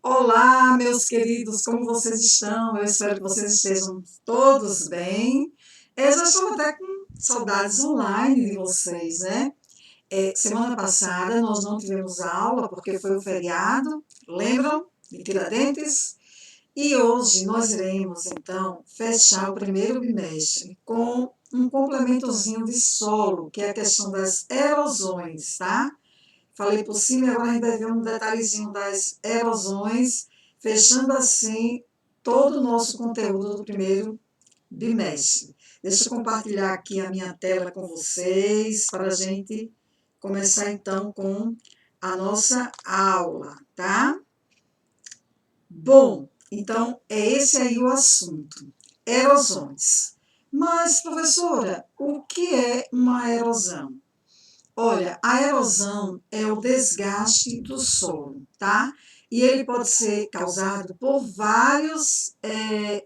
Olá, meus queridos, como vocês estão? Eu espero que vocês estejam todos bem. Eu já estou até com saudades online de vocês, né? Semana passada nós não tivemos aula porque foi o feriado, lembram? De Tiradentes? E hoje nós iremos, então, fechar o primeiro bimestre com um complementozinho de solo, que é a questão das erosões, tá? Falei por cima e agora a gente vai ver um detalhezinho das erosões, fechando assim todo o nosso conteúdo do primeiro bimestre. Deixa eu compartilhar aqui a minha tela com vocês para a gente começar então com a nossa aula, tá? Bom, então é esse aí o assunto, erosões. Mas, professora, o que é uma erosão? Olha, a erosão é o desgaste do solo, tá? E ele pode ser causado por vários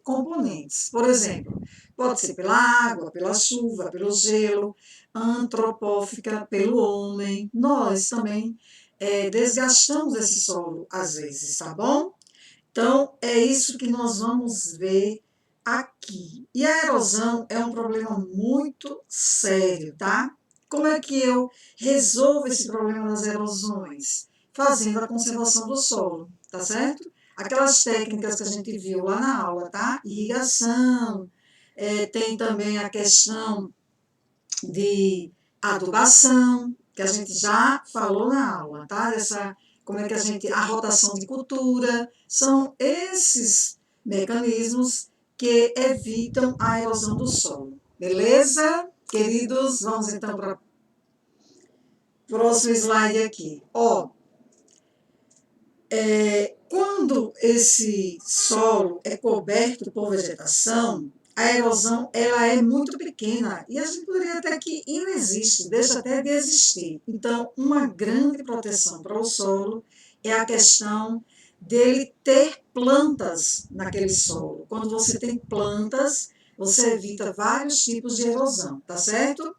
componentes. Por exemplo, pode ser pela água, pela chuva, pelo gelo, antropófica, pelo homem. Nós também desgastamos esse solo às vezes, tá bom? Então, é isso que nós vamos ver aqui. E a erosão é um problema muito sério, tá? Como é que eu resolvo esse problema das erosões? Fazendo a conservação do solo, tá certo? Aquelas técnicas que a gente viu lá na aula, tá? Irrigação, tem também a questão de adubação, que a gente já falou na aula, tá? Como é que a rotação de cultura, são esses mecanismos que evitam a erosão do solo. Beleza? Queridos, vamos então para o próximo slide aqui. Quando esse solo é coberto por vegetação, a erosão ela é muito pequena e a gente poderia até que inexiste, deixa até de existir. Então, uma grande proteção para o solo é a questão dele ter plantas naquele solo. Quando você tem plantas, você evita vários tipos de erosão, tá certo?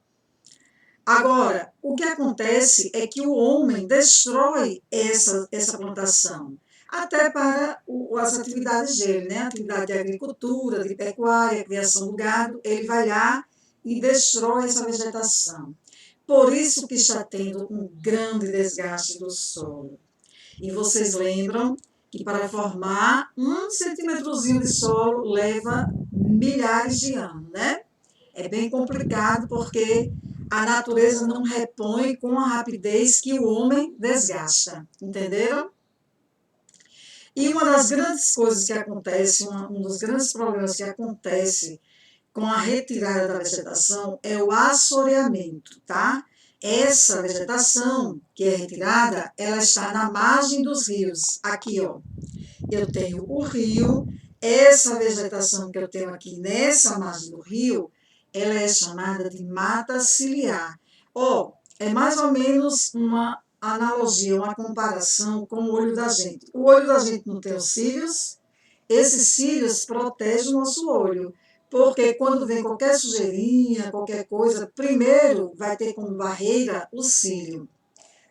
Agora, o que acontece é que o homem destrói essa plantação, até para as atividades dele, né? Atividade de agricultura, de pecuária, criação do gado, ele vai lá e destrói essa vegetação. Por isso que está tendo um grande desgaste do solo. E vocês lembram que para formar 1 centímetrozinho de solo leva milhares de anos, né? É bem complicado porque a natureza não repõe com a rapidez que o homem desgasta, entenderam? E uma das grandes coisas que acontece, um dos grandes problemas que acontece com a retirada da vegetação é o assoreamento, tá? Essa vegetação que é retirada, ela está na margem dos rios. Aqui, ó, eu tenho o rio, essa vegetação que eu tenho aqui nessa margem do rio, ela é chamada de mata ciliar. É mais ou menos uma analogia, uma comparação com o olho da gente. O olho da gente não tem os cílios, esses cílios protegem o nosso olho, porque quando vem qualquer sujeirinha, qualquer coisa, primeiro vai ter como barreira o cílio.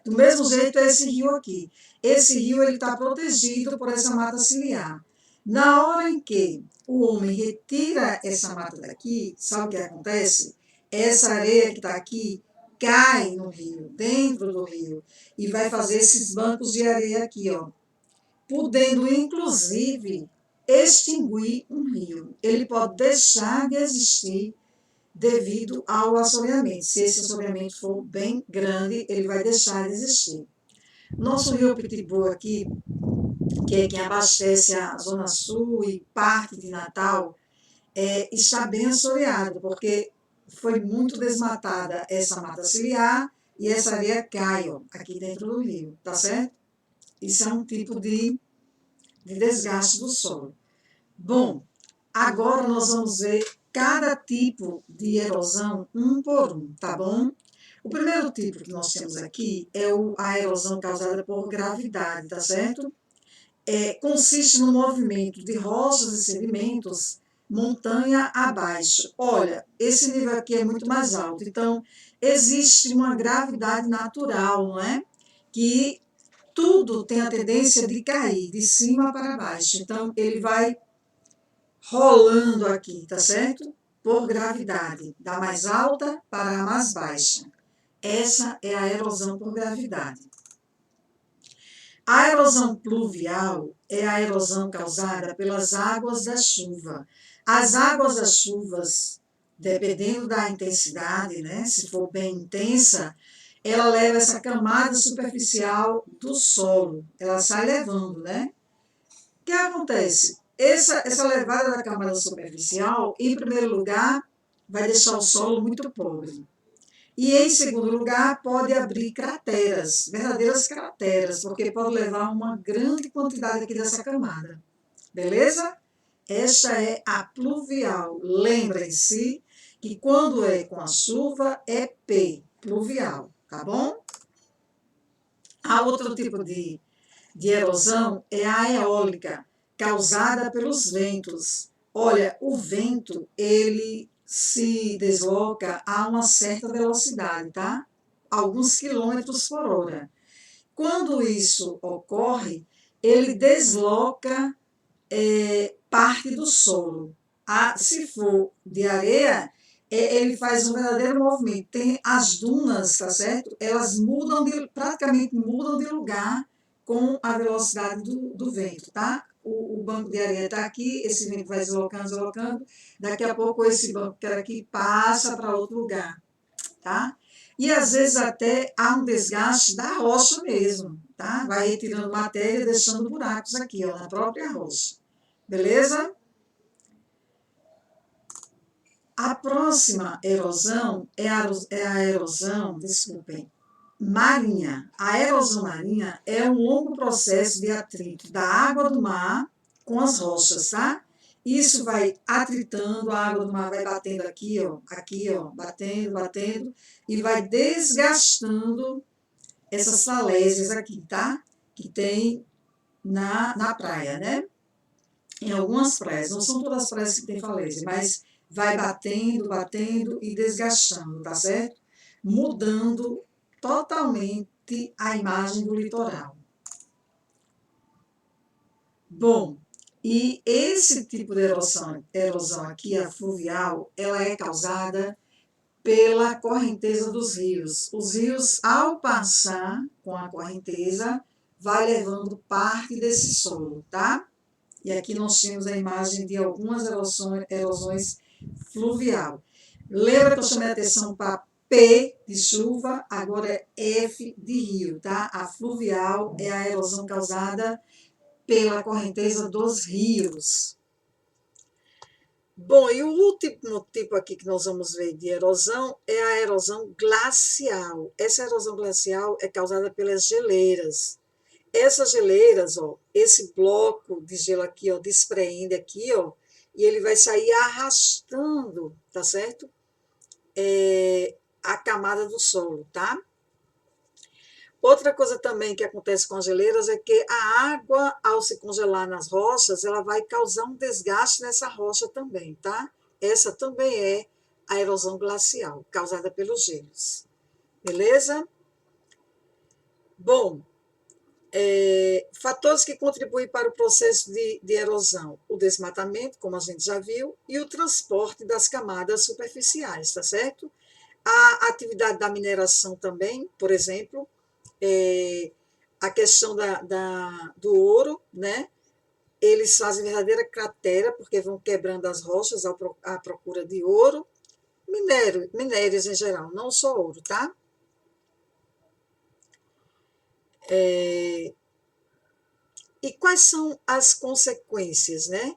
Do mesmo jeito é esse rio aqui. Esse rio está protegido por essa mata ciliar. Na hora em que o homem retira essa mata daqui, sabe o que acontece? Essa areia que está aqui cai no rio, dentro do rio, e vai fazer esses bancos de areia aqui, ó, podendo inclusive extinguir um rio. Ele pode deixar de existir devido ao assoreamento. Se esse assoreamento for bem grande, ele vai deixar de existir. Nosso rio Pitiguara aqui, que é quem abastece a Zona Sul e parte de Natal, está bem assoreado, porque foi muito desmatada essa mata ciliar e essa areia cai aqui dentro do rio, tá certo? Isso é um tipo de desgaste do solo. Bom, agora nós vamos ver cada tipo de erosão um por um, tá bom? O primeiro tipo que nós temos aqui é a erosão causada por gravidade, tá certo? Consiste no movimento de rochas e sedimentos montanha abaixo. Olha, esse nível aqui é muito mais alto, então existe uma gravidade natural, não é? Que tudo tem a tendência de cair de cima para baixo. Então, ele vai rolando aqui, tá certo? Por gravidade, da mais alta para a mais baixa. Essa é a erosão por gravidade. A erosão pluvial é a erosão causada pelas águas da chuva. As águas das chuvas, dependendo da intensidade, né, se for bem intensa, ela leva essa camada superficial do solo, ela sai levando, né? O que acontece? Essa levada da camada superficial, em primeiro lugar, vai deixar o solo muito pobre. E, em segundo lugar, pode abrir crateras, verdadeiras crateras, porque pode levar uma grande quantidade aqui dessa camada. Beleza? Esta é a pluvial. Lembrem-se que quando é com a chuva é P, pluvial, tá bom? Há outro tipo de erosão, é a eólica, causada pelos ventos. Olha, o vento, ele se desloca a uma certa velocidade, tá? Alguns quilômetros por hora. Quando isso ocorre, ele desloca parte do solo. Se for de areia, ele faz um verdadeiro movimento. Tem as dunas, tá certo? Elas praticamente mudam de lugar com a velocidade do vento, tá? O banco de areia está aqui, esse vento vai deslocando, deslocando. Daqui a pouco esse banco que era aqui passa para outro lugar, tá? E às vezes até há um desgaste da rocha mesmo, tá? Vai retirando matéria, deixando buracos aqui, ó, na própria rocha. Beleza? A próxima erosão é a erosão, desculpem, marinha. A erosão marinha é um longo processo de atrito da água do mar com as rochas, tá? Isso vai atritando, a água do mar vai batendo aqui, ó, batendo, batendo, e vai desgastando essas falésias aqui, tá? Que tem na praia, né? Em algumas praias, não são todas as praias que têm falésia, mas vai batendo, batendo e desgastando, tá certo? Mudando totalmente a imagem do litoral. Bom, e esse tipo de erosão aqui, a fluvial, ela é causada pela correnteza dos rios. Os rios, ao passar com a correnteza, vai levando parte desse solo, tá? E aqui nós temos a imagem de algumas erosões fluvial. Lembra que eu chamei a atenção para P de chuva, agora é F de rio, tá? A fluvial é a erosão causada pela correnteza dos rios. Bom, e o último tipo aqui que nós vamos ver de erosão é a erosão glacial. Essa erosão glacial é causada pelas geleiras. Essas geleiras, ó, esse bloco de gelo aqui, ó, despreende aqui, ó, e ele vai sair arrastando, tá certo? A camada do solo, tá? Outra coisa também que acontece com as geleiras é que a água, ao se congelar nas rochas, ela vai causar um desgaste nessa rocha também, tá? Essa também é a erosão glacial, causada pelos gelos. Beleza? Bom, fatores que contribuem para o processo de erosão: o desmatamento, como a gente já viu, e o transporte das camadas superficiais, tá certo? A atividade da mineração também, por exemplo, a questão do ouro, né? Eles fazem verdadeira cratera, porque vão quebrando as rochas à procura de ouro, minérios em geral, não só ouro, tá? E quais são as consequências, né?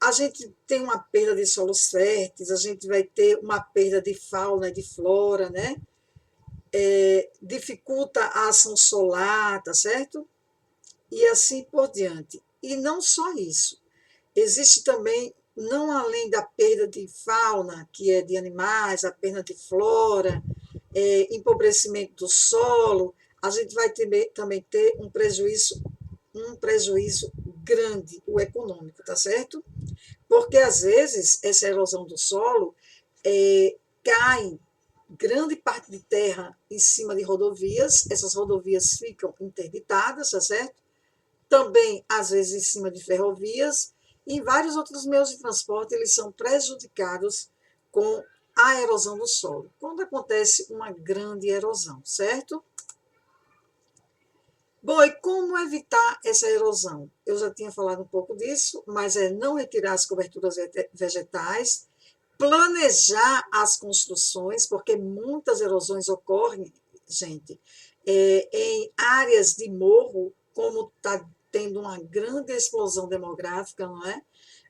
A gente tem uma perda de solos férteis, a gente vai ter uma perda de fauna e de flora, né? Dificulta a ação solar, tá certo? E assim por diante. E não só isso. Existe também, não além da perda de fauna, que é de animais, a perda de flora, empobrecimento do solo, a gente vai também ter um prejuízo grande, o econômico, tá certo? Porque, às vezes, essa erosão do solo cai grande parte de terra em cima de rodovias, essas rodovias ficam interditadas, tá certo? Também, às vezes, em cima de ferrovias, e vários outros meios de transporte, eles são prejudicados com a erosão do solo, quando acontece uma grande erosão, certo? Bom, e como evitar essa erosão? Eu já tinha falado um pouco disso, mas é não retirar as coberturas vegetais, planejar as construções, porque muitas erosões ocorrem, gente, em áreas de morro, como está tendo uma grande explosão demográfica, não é?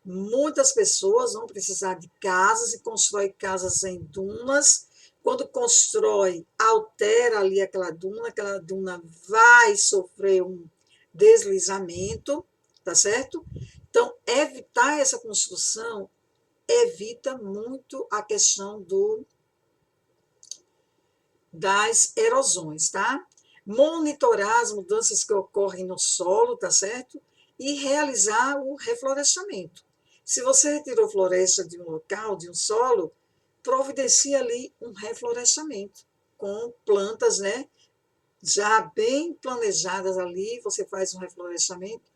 Muitas pessoas vão precisar de casas e constrói casas em dunas. Quando constrói, altera ali aquela duna vai sofrer um deslizamento, tá certo? Então, evitar essa construção evita muito a questão das erosões, tá? Monitorar as mudanças que ocorrem no solo, tá certo? E realizar o reflorestamento. Se você retirou floresta de um local, de um solo, providencia ali um reflorestamento com plantas, né? Já bem planejadas ali, você faz um reflorestamento.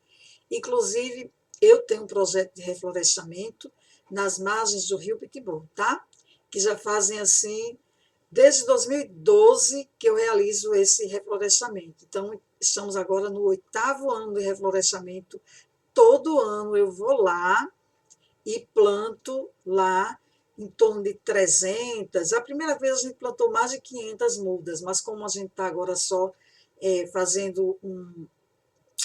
Inclusive, eu tenho um projeto de reflorestamento nas margens do Rio Pitbull, tá? Que já fazem assim, desde 2012 que eu realizo esse reflorestamento. Então, estamos agora no 8º ano de reflorestamento. Todo ano eu vou lá e planto lá em torno de 300. A primeira vez a gente plantou mais de 500 mudas, mas como a gente está agora só fazendo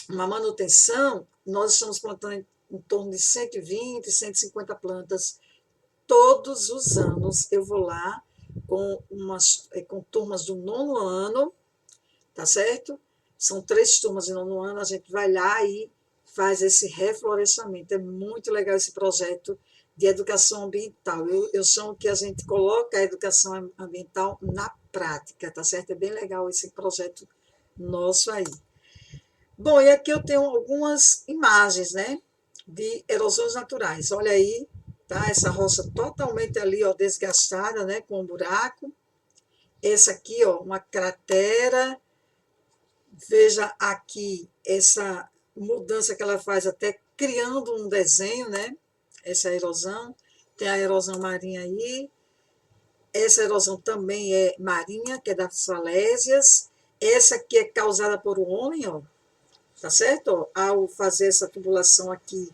uma manutenção, nós estamos plantando em torno de 120, 150 plantas todos os anos. Eu vou lá com turmas do 9º ano, tá certo? São 3 turmas de 9º ano, a gente vai lá e faz esse reflorestamento. É muito legal esse projeto de educação ambiental. Eu chamo que a gente coloca a educação ambiental na prática, tá certo? É bem legal esse projeto nosso aí. Bom, e aqui eu tenho algumas imagens, né, de erosões naturais. Olha aí, tá? Essa roça totalmente ali, ó, desgastada, né, com um buraco. Essa aqui, ó, uma cratera. Veja aqui essa mudança que ela faz, até criando um desenho, né? Essa erosão. Tem a erosão marinha aí. Essa erosão também é marinha, que é das falésias. Essa aqui é causada por um homem, ó. Tá certo? Ao fazer essa tubulação aqui,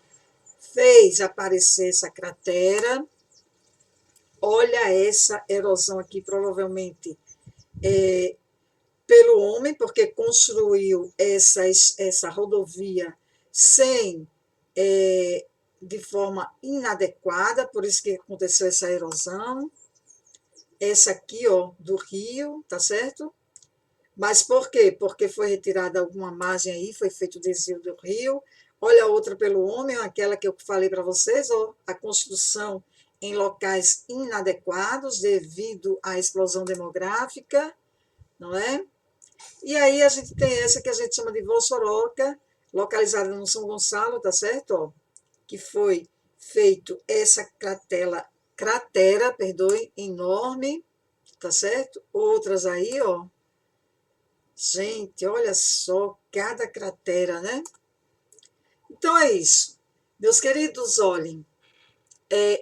fez aparecer essa cratera. Olha essa erosão aqui, provavelmente pelo homem, porque construiu essa rodovia sem, de forma inadequada, por isso que aconteceu essa erosão. Essa aqui, ó, do rio, tá certo? Mas por quê? Porque foi retirada alguma margem aí, foi feito o desvio do rio. Olha a outra pelo homem, aquela que eu falei para vocês, ó, a construção em locais inadequados devido à explosão demográfica, não é? E aí a gente tem essa que a gente chama de Vossoroca, localizada no São Gonçalo, tá certo? Ó, que foi feito essa cratera, perdoe, enorme, tá certo? Outras aí, ó. Gente, olha só, cada cratera, né? Então é isso. Meus queridos, olhem,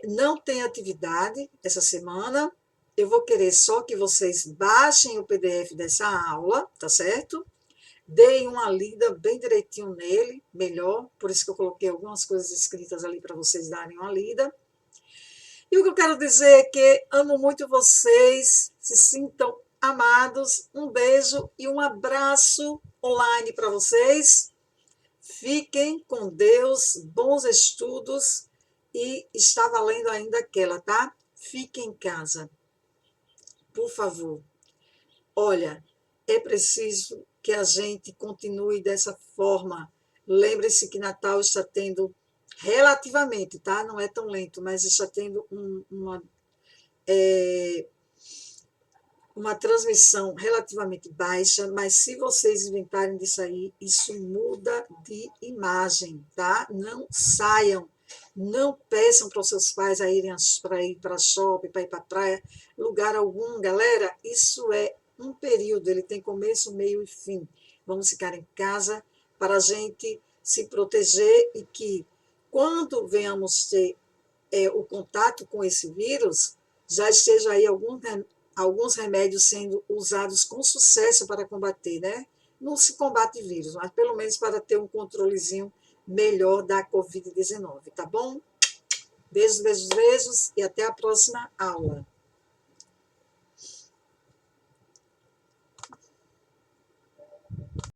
não tem atividade essa semana. Eu vou querer só que vocês baixem o PDF dessa aula, tá certo? Deem uma lida bem direitinho nele, melhor. Por isso que eu coloquei algumas coisas escritas ali para vocês darem uma lida. E o que eu quero dizer é que amo muito vocês, se sintam amados. Um beijo e um abraço online para vocês. Fiquem com Deus, bons estudos e está valendo ainda aquela, tá? Fiquem em casa, por favor. Olha, é preciso que a gente continue dessa forma. Lembre-se que Natal está tendo relativamente, tá? Não é tão lento, mas está tendo uma transmissão relativamente baixa, mas se vocês inventarem de sair, isso muda de imagem, tá? Não saiam, Não peçam para os seus pais para ir para shopping, para ir para praia, lugar algum. Galera, isso é um período, ele tem começo, meio e fim. Vamos ficar em casa para a gente se proteger e que, quando venhamos ter o contato com esse vírus, já esteja aí alguns remédios sendo usados com sucesso para combater, né? Não se combate vírus, mas pelo menos para ter um controlezinho melhor da Covid-19, tá bom? Beijos, beijos, beijos e até a próxima aula.